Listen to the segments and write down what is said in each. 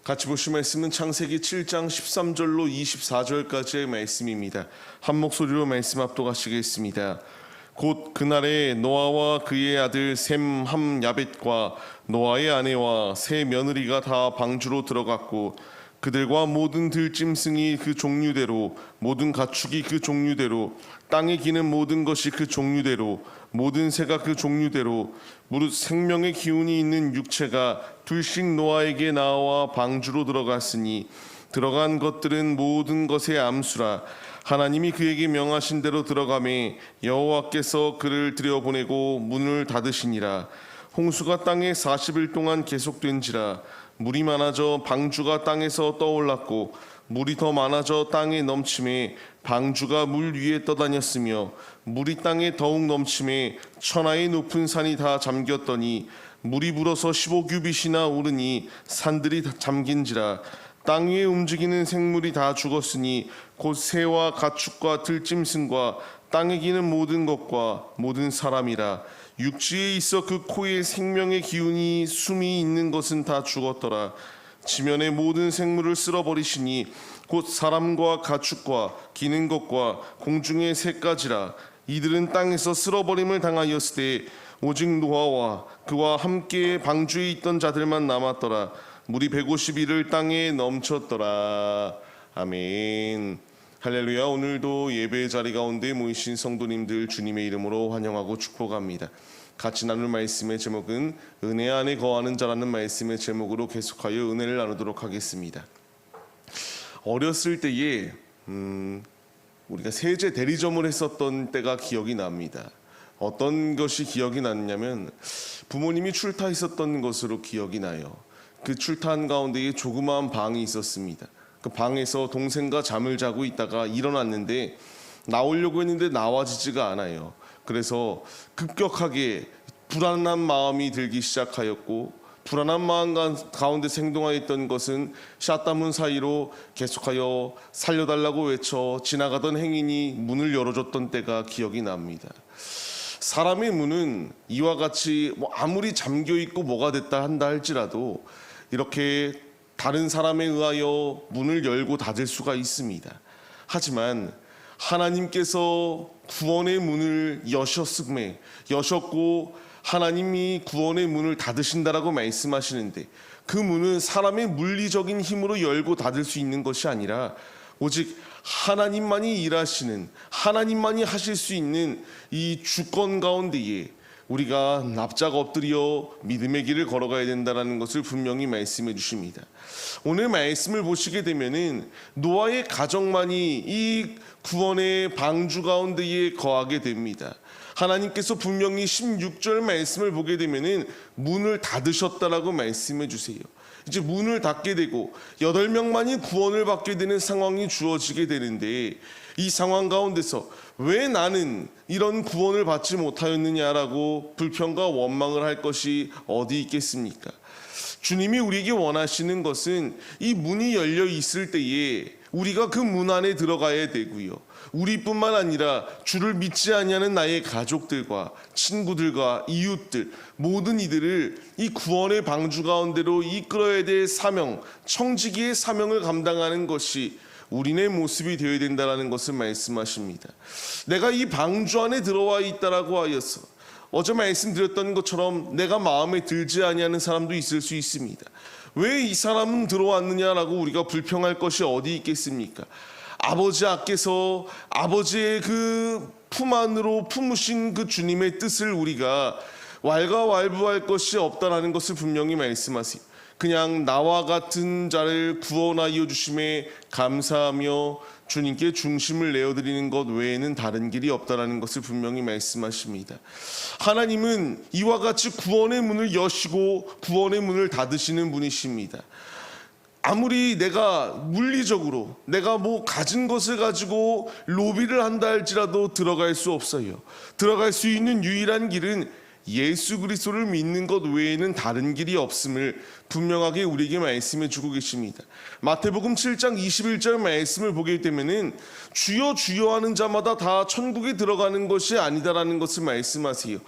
같이 보실 말씀은 창세기 7장 13절로 24절까지의 말씀입니다. 한 목소리로 말씀 압도하시겠습니다. 곧 그날에 노아와 그의 아들 셈 함 야벳과 노아의 아내와 세 며느리가 다 방주로 들어갔고 그들과 모든 들짐승이 그 종류대로 모든 가축이 그 종류대로 땅에 기는 모든 것이 그 종류대로 모든 새가 그 종류대로 무릇 생명의 기운이 있는 육체가 둘씩 노아에게 나와 방주로 들어갔으니 들어간 것들은 모든 것의 암수라. 하나님이 그에게 명하신 대로 들어가매 여호와께서 그를 들여보내고 문을 닫으시니라. 홍수가 땅에 40일 동안 계속된지라. 물이 많아져 방주가 땅에서 떠올랐고 물이 더 많아져 땅에 넘침에 방주가 물 위에 떠다녔으며 물이 땅에 더욱 넘침에 천하의 높은 산이 다 잠겼더니 물이 불어서 15규빗이나 오르니 산들이 다 잠긴지라. 땅 위에 움직이는 생물이 다 죽었으니 곧 새와 가축과 들짐승과 땅에 기는 모든 것과 모든 사람이라. 육지에 있어 그 코에 생명의 기운이 숨이 있는 것은 다 죽었더라. 지면의 모든 생물을 쓸어버리시니 곧 사람과 가축과 기는 것과 공중의 새까지라. 이들은 땅에서 쓸어버림을 당하였을 때 오직 노아와 그와 함께 방주에 있던 자들만 남았더라. 물이 150일을 땅에 넘쳤더라. 아멘. 할렐루야. 오늘도 예배 자리 가운데 모이신 성도님들 주님의 이름으로 환영하고 축복합니다. 같이 나눌 말씀의 제목은 은혜 안에 거하는 자라는 말씀의 제목으로 계속하여 은혜를 나누도록 하겠습니다. 어렸을 때에 우리가 세제 대리점을 했었던 때가 기억이 납니다. 어떤 것이 기억이 났냐면 부모님이 출타 있었던 것으로 기억이 나요. 그 출타한 가운데에 조그마한 방이 있었습니다. 그 방에서 동생과 잠을 자고 있다가 일어났는데 나오려고 했는데 나와지지가 않아요. 그래서 급격하게 불안한 마음이 들기 시작하였고 불안한 마음 가운데 생동하였던 것은 샷다문 사이로 계속하여 살려달라고 외쳐 지나가던 행인이 문을 열어줬던 때가 기억이 납니다. 사람의 문은 이와 같이 아무리 잠겨있고 뭐가 됐다 한다 할지라도 이렇게 다른 사람에 의하여 문을 열고 닫을 수가 있습니다. 하지만 하나님께서 구원의 문을 여셨고 하나님이 구원의 문을 닫으신다라고 말씀하시는데 그 문은 사람의 물리적인 힘으로 열고 닫을 수 있는 것이 아니라 오직 하나님만이 일하시는 하나님만이 하실 수 있는 이 주권 가운데에 우리가 납작 엎드려 믿음의 길을 걸어가야 된다는 것을 분명히 말씀해 주십니다. 오늘 말씀을 보시게 되면은 노아의 가정만이 이 구원의 방주 가운데에 거하게 됩니다. 하나님께서 분명히 16절 말씀을 보게 되면은 문을 닫으셨다라고 말씀해 주세요. 이제 문을 닫게 되고 8명만이 구원을 받게 되는 상황이 주어지게 되는데 이 상황 가운데서 왜 나는 이런 구원을 받지 못하였느냐라고 불평과 원망을 할 것이 어디 있겠습니까? 주님이 우리에게 원하시는 것은 이 문이 열려 있을 때에 우리가 그 문 안에 들어가야 되고요. 우리뿐만 아니라 주를 믿지 아니하는 나의 가족들과 친구들과 이웃들 모든 이들을 이 구원의 방주 가운데로 이끌어야 될 사명, 청지기의 사명을 감당하는 것이 우리네 모습이 되어야 된다는 것을 말씀하십니다. 내가 이 방주 안에 들어와 있다라고 하여서 어제 말씀드렸던 것처럼 내가 마음에 들지 아니하는 사람도 있을 수 있습니다. 왜 이 사람은 들어왔느냐라고 우리가 불평할 것이 어디 있겠습니까? 아버지 앞에서 아버지의 그 품 안으로 품으신 그 주님의 뜻을 우리가 왈가왈부할 것이 없다라는 것을 분명히 말씀하세요. 그냥 나와 같은 자를 구원하여 주심에 감사하며 주님께 중심을 내어드리는 것 외에는 다른 길이 없다라는 것을 분명히 말씀하십니다. 하나님은 이와 같이 구원의 문을 여시고 구원의 문을 닫으시는 분이십니다. 아무리 내가 물리적으로 내가 가진 것을 가지고 로비를 한다 할지라도 들어갈 수 없어요. 들어갈 수 있는 유일한 길은 예수 그리스도를 믿는 것 외에는 다른 길이 없음을 분명하게 우리에게 말씀해 주고 계십니다. 마태복음 7장 21절 말씀을 보게 되면은 주여 주여 하는 자마다 다 천국에 들어가는 것이 아니다라는 것을 말씀하세요.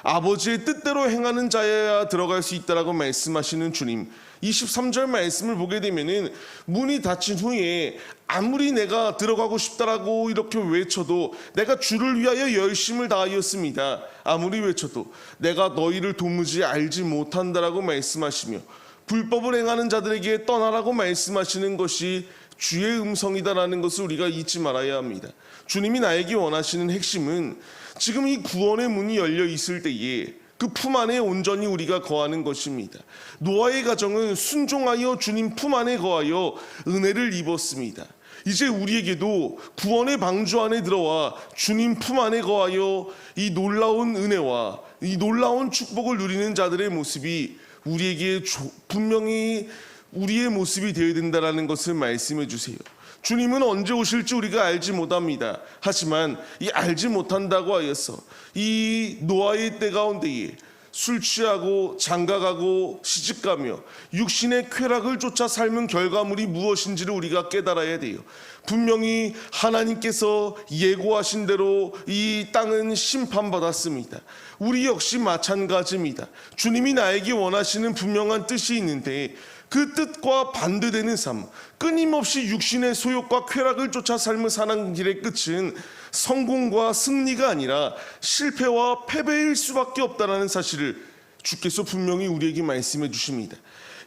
아버지의 뜻대로 행하는 자여야 들어갈 수 있다라고 말씀하시는 주님. 23절 말씀을 보게 되면은 문이 닫힌 후에 아무리 내가 들어가고 싶다라고 이렇게 외쳐도 내가 주를 위하여 열심을 다하였습니다. 아무리 외쳐도 내가 너희를 도무지 알지 못한다라고 말씀하시며 불법을 행하는 자들에게 떠나라고 말씀하시는 것이 주의 음성이다라는 것을 우리가 잊지 말아야 합니다. 주님이 나에게 원하시는 핵심은 지금 이 구원의 문이 열려 있을 때에 그 품 안에 온전히 우리가 거하는 것입니다. 노아의 가정은 순종하여 주님 품 안에 거하여 은혜를 입었습니다. 이제 우리에게도 구원의 방주 안에 들어와 주님 품 안에 거하여 이 놀라운 은혜와 이 놀라운 축복을 누리는 자들의 모습이 우리에게 분명히 우리의 모습이 되어야 된다는 것을 말씀해 주세요. 주님은 언제 오실지 우리가 알지 못합니다. 하지만 이 알지 못한다고 하여서 이 노아의 때 가운데에 술 취하고 장가가고 시집가며 육신의 쾌락을 쫓아 삶은 결과물이 무엇인지를 우리가 깨달아야 돼요. 분명히 하나님께서 예고하신 대로 이 땅은 심판받았습니다. 우리 역시 마찬가지입니다. 주님이 나에게 원하시는 분명한 뜻이 있는데 그 뜻과 반대되는 삶, 끊임없이 육신의 소욕과 쾌락을 쫓아 삶을 사는 길의 끝은 성공과 승리가 아니라 실패와 패배일 수밖에 없다는 사실을 주께서 분명히 우리에게 말씀해 주십니다.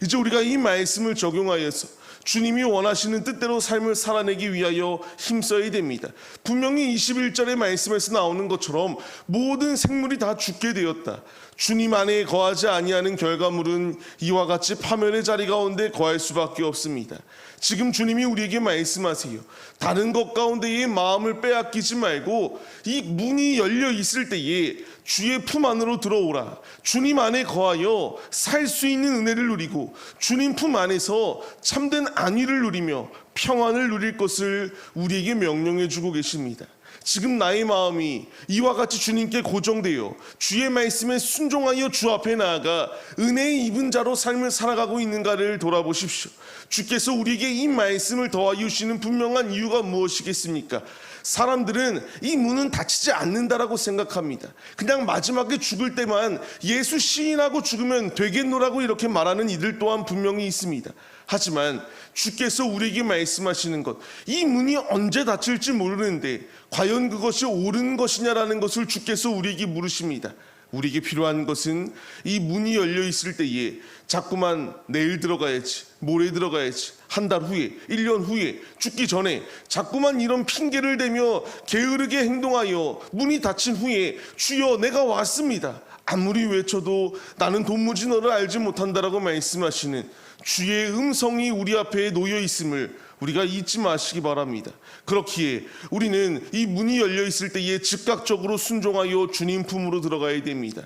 이제 우리가 이 말씀을 적용하여서 주님이 원하시는 뜻대로 삶을 살아내기 위하여 힘써야 됩니다. 분명히 21절의 말씀에서 나오는 것처럼 모든 생물이 다 죽게 되었다. 주님 안에 거하지 아니하는 결과물은 이와 같이 파멸의 자리 가운데 거할 수밖에 없습니다. 지금 주님이 우리에게 말씀하세요. 다른 것 가운데의 마음을 빼앗기지 말고 이 문이 열려 있을 때에 주의 품 안으로 들어오라. 주님 안에 거하여 살 수 있는 은혜를 누리고 주님 품 안에서 참된 안위를 누리며 평안을 누릴 것을 우리에게 명령해 주고 계십니다. 지금 나의 마음이 이와 같이 주님께 고정되어 주의 말씀에 순종하여 주 앞에 나아가 은혜의 입은 자로 삶을 살아가고 있는가를 돌아보십시오. 주께서 우리에게 이 말씀을 더하여 주시는 분명한 이유가 무엇이겠습니까? 사람들은 이 문은 닫히지 않는다라고 생각합니다. 그냥 마지막에 죽을 때만 예수 시인하고 죽으면 되겠노라고 이렇게 말하는 이들 또한 분명히 있습니다. 하지만 주께서 우리에게 말씀하시는 것, 이 문이 언제 닫힐지 모르는데 과연 그것이 옳은 것이냐라는 것을 주께서 우리에게 물으십니다. 우리에게 필요한 것은 이 문이 열려 있을 때에 자꾸만 내일 들어가야지, 모레 들어가야지, 한 달 후에, 1년 후에, 죽기 전에 자꾸만 이런 핑계를 대며 게으르게 행동하여 문이 닫힌 후에 주여 내가 왔습니다. 아무리 외쳐도 나는 도무지 너를 알지 못한다라고 말씀하시는 주의 음성이 우리 앞에 놓여 있음을 우리가 잊지 마시기 바랍니다. 그렇기에 우리는 이 문이 열려 있을 때에 즉각적으로 순종하여 주님 품으로 들어가야 됩니다.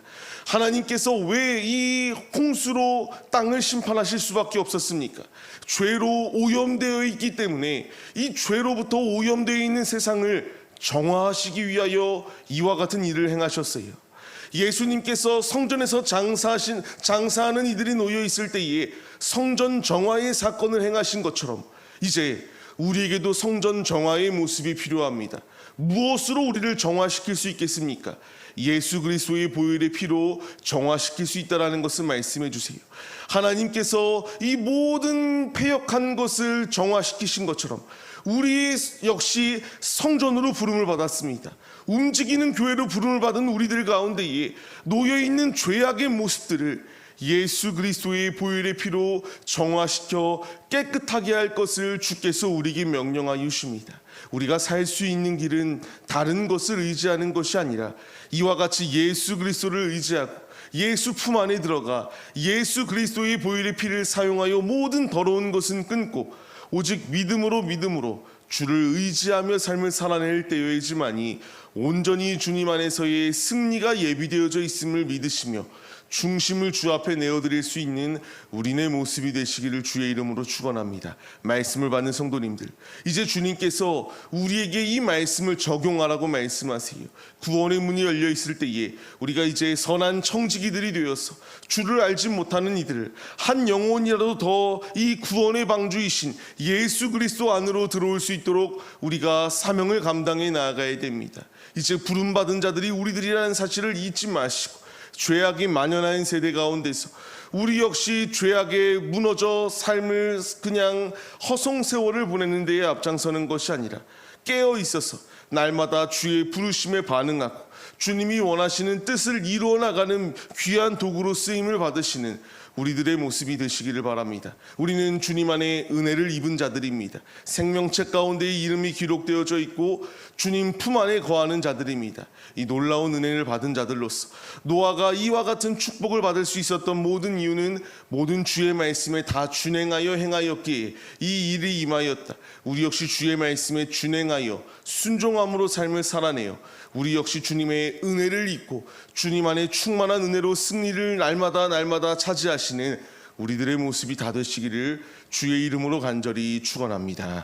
하나님께서 왜 이 홍수로 땅을 심판하실 수밖에 없었습니까? 죄로 오염되어 있기 때문에 이 죄로부터 오염되어 있는 세상을 정화하시기 위하여 이와 같은 일을 행하셨어요. 예수님께서 성전에서 장사하는 이들이 놓여 있을 때에 성전 정화의 사건을 행하신 것처럼 이제 우리에게도 성전 정화의 모습이 필요합니다. 무엇으로 우리를 정화시킬 수 있겠습니까? 예수 그리스도의 보혈의 피로 정화시킬 수 있다는 것을 말씀해 주세요. 하나님께서 이 모든 패역한 것을 정화시키신 것처럼 우리 역시 성전으로 부름을 받았습니다. 움직이는 교회로 부름을 받은 우리들 가운데에 놓여있는 죄악의 모습들을 예수 그리스도의 보혈의 피로 정화시켜 깨끗하게 할 것을 주께서 우리에게 명령하여 주십니다. 우리가 살 수 있는 길은 다른 것을 의지하는 것이 아니라 이와 같이 예수 그리스도를 의지하고 예수 품 안에 들어가 예수 그리스도의 보혈의 피를 사용하여 모든 더러운 것은 끊고 오직 믿음으로 주를 의지하며 삶을 살아낼 때여야지만이 온전히 주님 안에서의 승리가 예비되어져 있음을 믿으시며 중심을 주 앞에 내어드릴 수 있는 우리네 모습이 되시기를 주의 이름으로 축원합니다. 말씀을 받는 성도님들, 이제 주님께서 우리에게 이 말씀을 적용하라고 말씀하세요. 구원의 문이 열려 있을 때에 우리가 이제 선한 청지기들이 되어서 주를 알지 못하는 이들을 한 영혼이라도 더 이 구원의 방주이신 예수 그리스도 안으로 들어올 수 있도록 우리가 사명을 감당해 나아가야 됩니다. 이제 부름받은 자들이 우리들이라는 사실을 잊지 마시고 죄악이 만연한 세대 가운데서 우리 역시 죄악에 무너져 삶을 그냥 허송 세월을 보내는 데에 앞장서는 것이 아니라 깨어 있어서 날마다 주의 부르심에 반응하고 주님이 원하시는 뜻을 이루어 나가는 귀한 도구로 쓰임을 받으시는 우리들의 모습이 되시기를 바랍니다. 우리는 주님 안에 은혜를 입은 자들입니다. 생명책 가운데 이름이 기록되어져 있고 주님 품 안에 거하는 자들입니다. 이 놀라운 은혜를 받은 자들로서 노아가 이와 같은 축복을 받을 수 있었던 모든 이유는 모든 주의 말씀에 다 준행하여 행하였기에 이 일이 임하였다. 우리 역시 주의 말씀에 준행하여 순종함으로 삶을 살아내어 우리 역시 주님의 은혜를 입고 주님 안에 충만한 은혜로 승리를 날마다 차지하시는 우리들의 모습이 다 되시기를 주의 이름으로 간절히 축원합니다.